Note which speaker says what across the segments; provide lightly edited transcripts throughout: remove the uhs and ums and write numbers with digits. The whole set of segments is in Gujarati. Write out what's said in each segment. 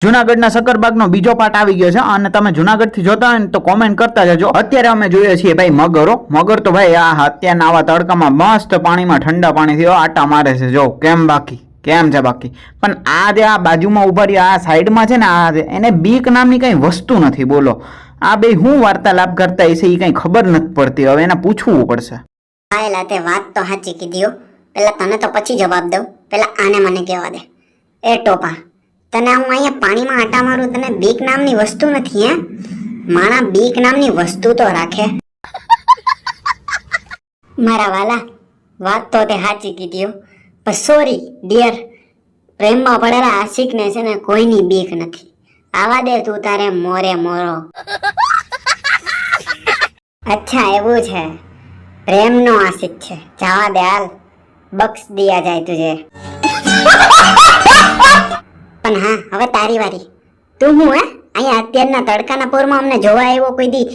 Speaker 1: જુનાગઢના સક્કરબાગનો બીજો પાર્ટ આવી ગયો છે અને તમે જુનાગઢથી જોતા હોય ને તો કોમેન્ટ કરતા જજો। અત્યારે અમે જોઈએ છીએ ભાઈ મગરો। મગર તો ભાઈ આ અત્યારના આવા તડકામાં મસ્ત પાણીમાં ઠંડા પાણીથી આટા મારે છે। જો કેમ છે બાકી પણ આ જે આ બાજુમાં ઉભા રહ્યા આ સાઈડમાં છે ને આ એને બીક નામની કઈ વસ્તુ નથી। બોલો આ બે હું વાર્તાલાપ કરતા હશે એ કઈ ખબર નથી પડતી। હવે એને પૂછવું પડશે।
Speaker 2: આયેલા તે વાત તો સાચી કીધી। પેલા તને તો પછી જવાબ દઉં, પેલા આને મને કહેવા દે। એ ટોપા, તને હું અહીંયા પાણીમાં આટા મારું તને બીક નામની વસ્તુ નથી હે? મારા બીક નામની વસ્તુ તો રાખે। મારા વાલા, વાત તો તે સાચી કીધી પણ સોરી ડિયર, પ્રેમમાં પડેલા આશિકને છે ને કોઈની બીક નથી। આવા દે તું તારે મોરે મોરો। અચ્છા એવું છે, પ્રેમનો આશિક છે, જવા દે હાલ, બક્ષ દિયા જાય તુજે। પણ હા હવે તારી વારી। તું હું હે અહીંયા અત્યારના તડકાના પોરમાં અમને જોવા આવ્યો? કોઈ દી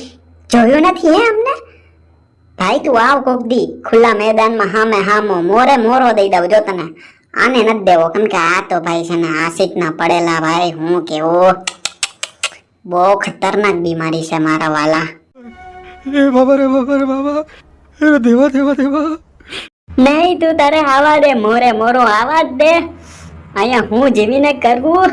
Speaker 2: જોયું નથી હે અમને? ભાઈ તું આવ કોક દી ખુલ્લા મેદાનમાં હામે હામો મોરે મોરો દઈ દઉં જો તને। આને નથી દેવો કેમ કે આ તો ભાઈ છે ને આશિક ના પડેલા ભાઈ। હું કેવો બહુ ખતરનાક બીમારી છે મારા વાલા।
Speaker 3: રે બાબા રે દેવા
Speaker 2: નહીં તું તારે આવા દે મોરે મોરો, આવા જ દે। અહીંયા હું જીવીને કરવું?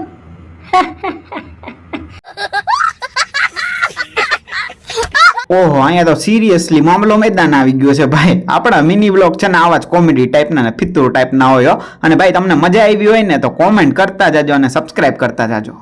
Speaker 1: ઓહો અહીંયા તો સિરિયસલી મામલો મેદાન આવી ગયો છે ભાઈ। આપણા મિની બ્લોગ છે ને આવા જ કોમેડી ટાઈપના ને ફિતુર ટાઈપના હોય। અને ભાઈ તમને મજા આવી હોય ને તો કોમેન્ટ કરતા જાજો અને સબસ્ક્રાઇબ કરતા જાજો।